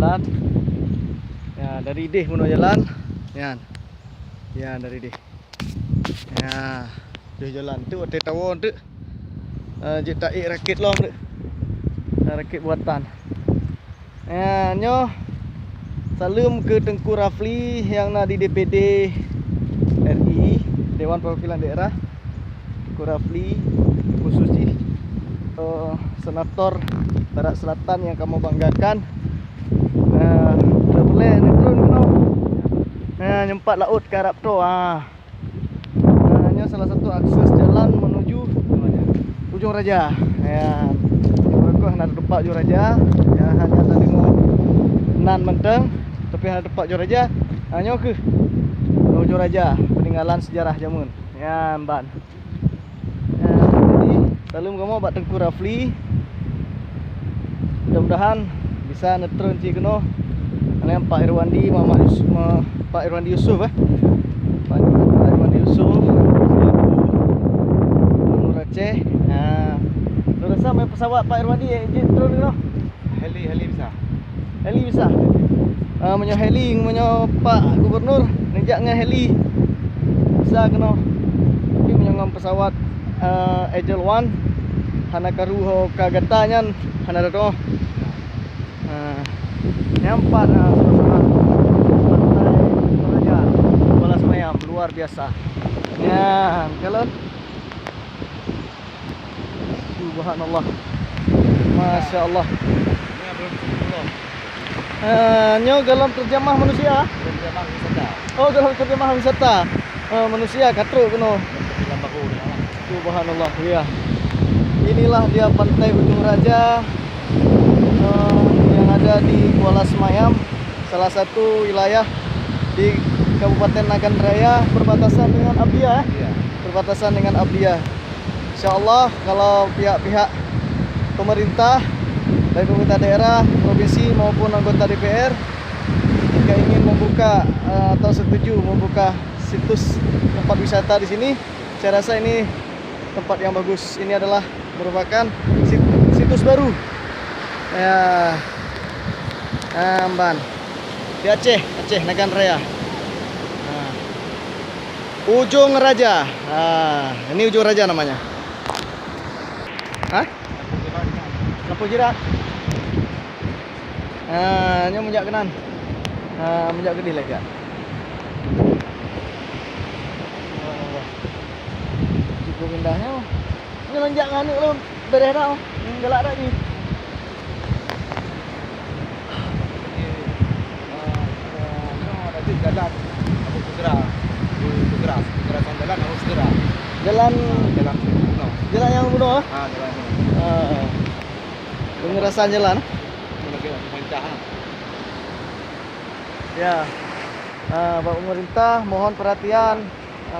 jalan. Ya, dari deh menuju jalan. Ya. Ya, dari deh. Ya, dia jalan tu hotel tawon tu. Je tak rakit long tu. Rakit buatan. Ya, nyo salam ke Tengku Rafli yang nak di DPD RI, Dewan Perwakilan Daerah. Tengku Rafli khususnya Senator Barat Selatan yang kamu banggakan. Boleh neutron no. Nyempat laut ke Arab tu. Ini salah satu akses jalan menuju Ujung Raja. Ya. Aku hendak tempat Ujung Raja. Ya, hanya ada tengok nan menteng, tapi hendak tempat Ujung Raja. Hanya ke Ujung Raja, peninggalan sejarah jamun. Ya, ban. Ya, jadi salam kamu Pak Tengku Rafli. Mudah-mudahan bisa neutron ci keno. Dengan Pak Irwandi Pak Irwandi Yusuf Pak Irwandi Yusuf Nur Aceh. Nah, lu rasa main pesawat Pak Irwandi drone keno? Heli bisa. Heli bisa. Menyo heli menyo Pak Gubernur nejak dengan heli. Bisa keno. Tapi menyo ngam pesawat Agile 1 hana karu ho kagata nyan hana do. Nampak suasana pantai Toraja, Kuala Semayam luar biasa. Ya, kalau subhanallah, masya Allah. Ini belum 10. Nyo dalam terjemah manusia. Terjemah wisata. Oh, dalam terjemah wisata. Manusia katruk keno. Dalam baku ni. Subhanallah, ya. Inilah dia pantai Ujung Raja. Yang ada di Kuala Semayam, salah satu wilayah di Kabupaten Nagan Raya, berbatasan dengan Abia. Iya. Berbatasan dengan Abia. Insyaallah kalau pihak-pihak pemerintah, baik pemerintah daerah, provinsi maupun anggota DPR jika ingin membuka atau setuju membuka situs tempat wisata di sini, saya rasa ini tempat yang bagus. Ini adalah merupakan situs baru. Ya, Amban di Aceh Nagan Raya. Ujung Raja. Ini Ujung Raja namanya. Lampu Jirat. Ini menjak kenan. Menjak gede lagi. Cukup indahnya. Ini menjak nganu lu bereh dah. Galak dah ni. Jalan Abu Segera. Kekerasan jalan Abu Segera. Jalan Bunuh. Jalan yang bunuh. Jalan bunuh. Pengerasan jalan. Lagi pemerintah. Ya. Pak pemerintah mohon perhatian,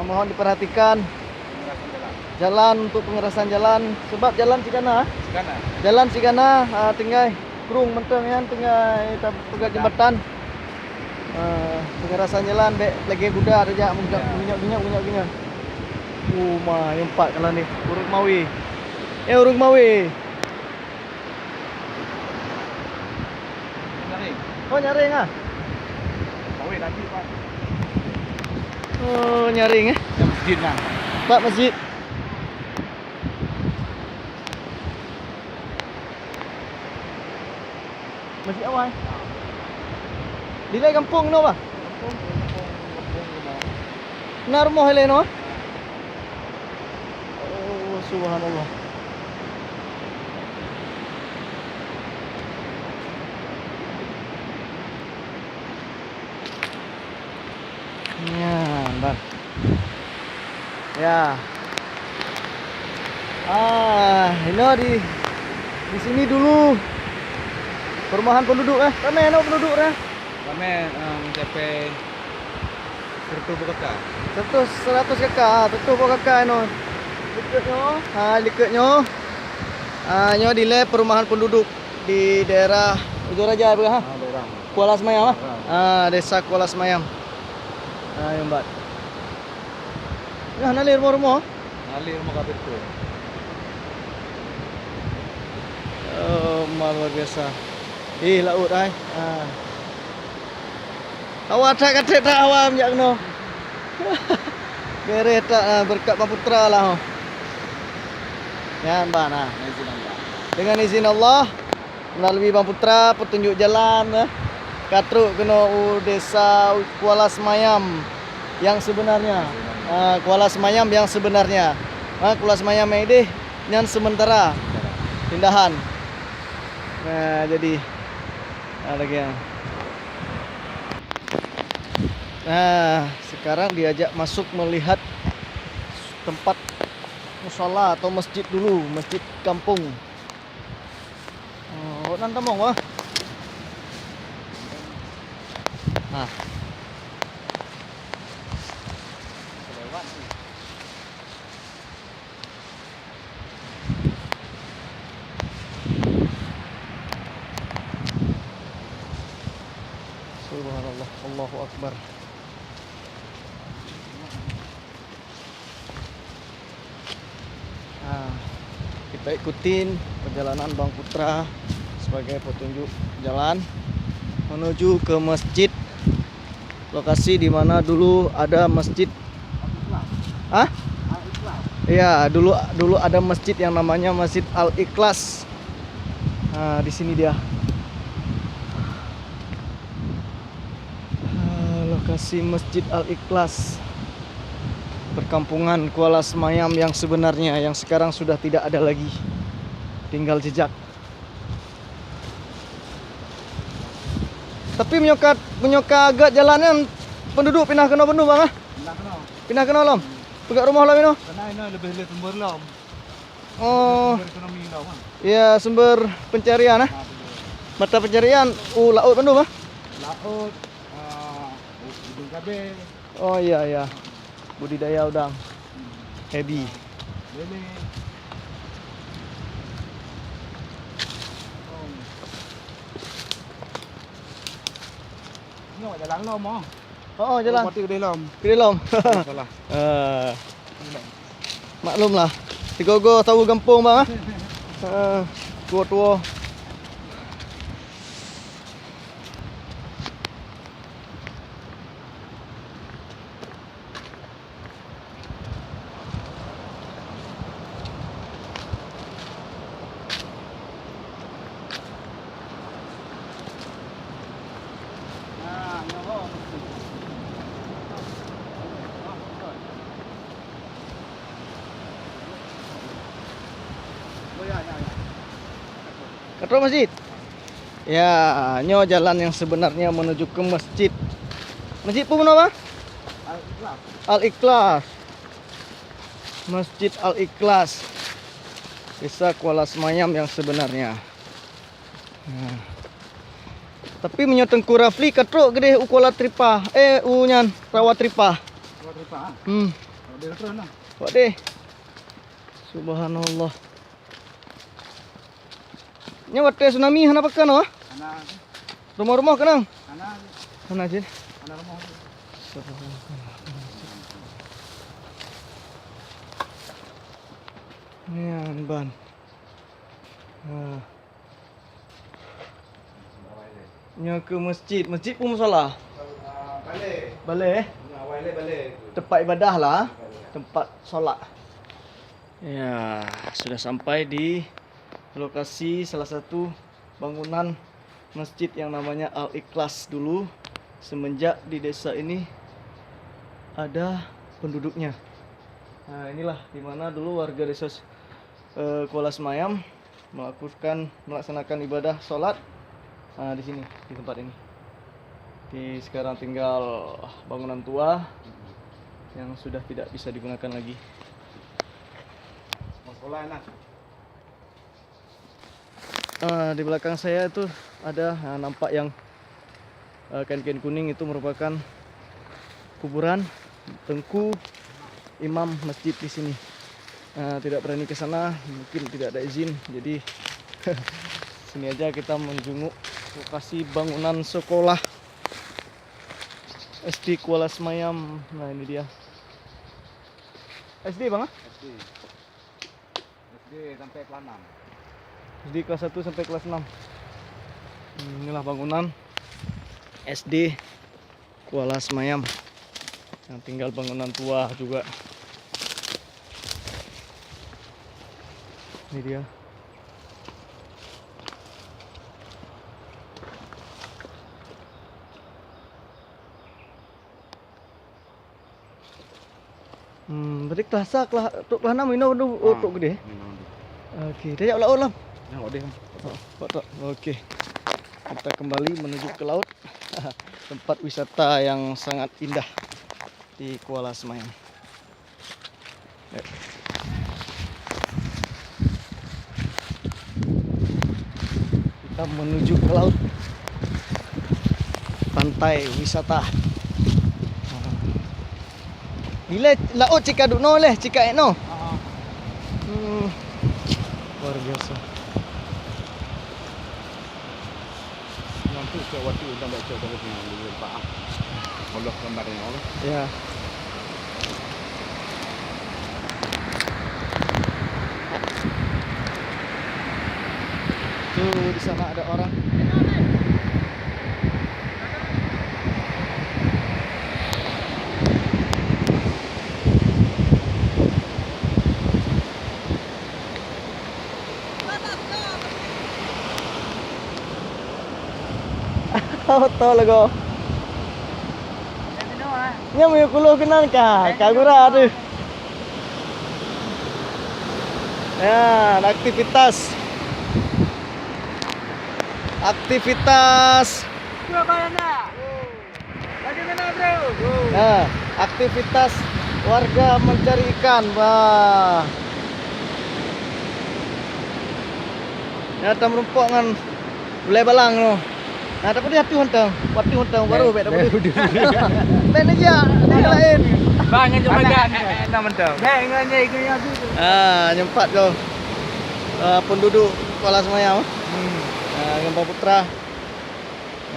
mohon diperhatikan Pengerasan jalan. jalan untuk pengerasan jalan sebab jalan Cikana. Sekarang Jalan Cikana tinggal kurung menteng kan tinggal pegat jembatan. Pengerasan jalan lagi budak aja minyak. Ma yang 4 kalau ni. Urung Mawi. Urung Mawi. nyaring. Oh nyaring ah. Mawi lagi Pak. Oh nyaring Yang masjid kan. Pak masjid. Masjid awal. Di lai kampung no ba? Kampung. Na rumah hele no? Oh subhanallah. Ya, bang. Ya. Ini di sini dulu perumahan penduduk ramai no penduduk Kami mencapai 100 kakak. 100 kakak, tentu kakak no. Dekatnya. Nyo di lab perumahan penduduk di daerah Ujung Raja Daerah. Kuala Semayam desa Kuala Semayam. Yang bat. Nah, nalir rumah-rumah. Nalir rumah kabit tu. Luar biasa. Laut ai. Awak tak kata tak awam jak kena. Beres tak berkat Bang Putra lah. Ya, Bang. Izin Allah. Dengan izin Allah melalui Bang Putra petunjuk jalan Katruk kena desa Kuala Semayam yang sebenarnya. Kuala Semayam yang sebenarnya. Kuala Semayam ini yang sementara pindahan. Nah, jadi lagi yang. Nah, sekarang diajak masuk melihat tempat musala atau masjid dulu, masjid kampung. Oh, nanti mau wah. Nah. Lewat ni. Subhanallah, Allahu Akbar. Kita ikutin perjalanan Bang Putra sebagai petunjuk jalan menuju ke masjid, lokasi di mana dulu ada masjid. Iya, dulu ada masjid yang namanya Masjid Al-Ikhlas. Nah, di sini dia. Lokasi Masjid Al-Ikhlas, perkampungan Kuala Semayam yang sebenarnya, yang sekarang sudah tidak ada lagi, tinggal jejak. Tapi menyokat agak jalanan penduduk pindah kena Bandung bang Nak kena. Pindah kena lom. Pegak rumah lah ini. Kena ini lebih sumber lah. Oh, Sumber ekonomi lah kan. ya sumber pencarian mata pencarian laut Bandung bang. Laut, hidung kabel, Oh iya, budidaya udang, hebi. lele. Ni awak jalan lom ah. Oh jalan. Mati gede lom. Pilih lom. Salah. Maklum lah. Tigogo tahu kampung bang. Tua-tua. Katro masjid. Ya, nyo jalan yang sebenarnya menuju ke masjid. Masjid pun apa? Al-Ikhlas. Masjid Al-Ikhlas. Desa Kuala Semayam yang sebenarnya. Nah. Tapi menyo Tengku Rafli katro gede Kuala Tripah. Nyan Rawa Tripah. Rawa Tripah. Dia terus nah. Wak deh. Subhanallah. Nya wate tsunami hana pakan wah? Anak. Rumah-rumah kenang? Anak. Hana aja. Anak rumah. Nian ban. Nya ke masjid. Masjid pun musola. Balik. Balik. Balik. Tempat ibadah lah. Tempat solat. Ya, sudah sampai di lokasi salah satu bangunan masjid yang namanya Al-Ikhlas dulu. Semenjak di desa ini ada penduduknya. Nah, inilah dimana dulu warga desa Kuala Semayam melaksanakan ibadah sholat. Nah, di sini, di tempat ini. Sekarang tinggal bangunan tua yang sudah tidak bisa digunakan lagi. Sekolah enak. Di belakang saya itu ada nampak yang kain-kain kuning, itu merupakan kuburan Tengku imam masjid di sini. Tidak berani ke sana, mungkin tidak ada izin, jadi sini aja kita menjenguk lokasi bangunan sekolah SD Kuala Semayam. Nah, ini dia SD bang. SD sampai kelas 6. SD kelas 1 sampai kelas 6. Inilah bangunan SD Kuala Semayam. Yang tinggal bangunan tua juga. Ini dia. Tadi kelas tuk kelas 6 ini tuk gede. Okey, dia jauh laut lah. Tengok dia. Okey. Kita kembali menuju ke laut. Tempat wisata yang sangat indah di Kuala Semayam. Kita menuju ke laut. Pantai wisata. Bila laut cika duk no leh, cika ek no. Luar biasa. Nanti ke waktu dah baca kalau dengan dulu Pak. Allah gambarnya Allah. Ya. Tuh di sana ada orang. Tahu lagu. Nya mau kulo kenan ka, kagura tu. Ya, aktivitas. Bagaimana bro? Nah, aktivitas warga mencari ikan. Wah. Ya, tam rumpok ngan boleh balang no. Nah, tapi dia hati huntang baru bet dapat. Ben aja, dia lain. Bang yang jemagan. Nak mentang. Bang nganya ikutnya tu. Nyempat kau. Penduduk Kuala Semayam. Dengan Pak Putra.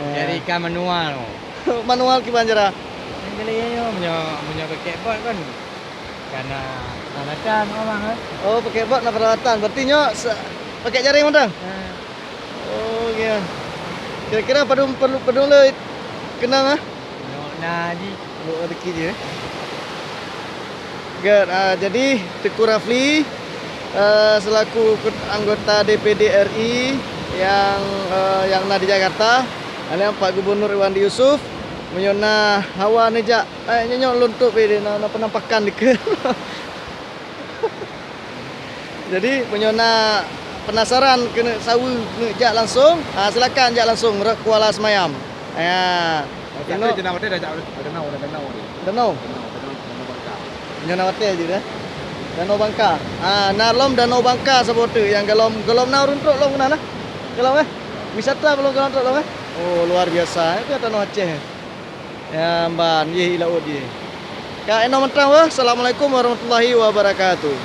Cari ikan manual. Manual ki banjara. Yang punya pakai bot kan. Karena peralatan orang kan. Oh, pakai bot nak peralatan. Berarti nyo pakai jaring mentang. Oh, gitu. Kira-kira perlu le kenang ah. Nah, di Rezeki dia. Good. Jadi Teku Rafli selaku anggota DPD RI yang di Jakarta, ada Pak Gubernur Irwandi Yusuf menyona hawa nejak nyonyok luntuk be na penampakan dike. Jadi menyona penasaran kena sawu jak langsung, silakan jak langsung Kuala Semayam. Ya. Ini jenama dia dah danau. Danau. Danau hotel je dah. Danau Bangka. Nalom Danau Bangka sabote yang galom nau runtuk long kena nah. Galom wisata belum galom runtuk long Oh, luar biasa. Itu Danau Aceh. Ya, mban ye laut ye. Ka eno mentang wah. Assalamualaikum warahmatullahi wabarakatuh.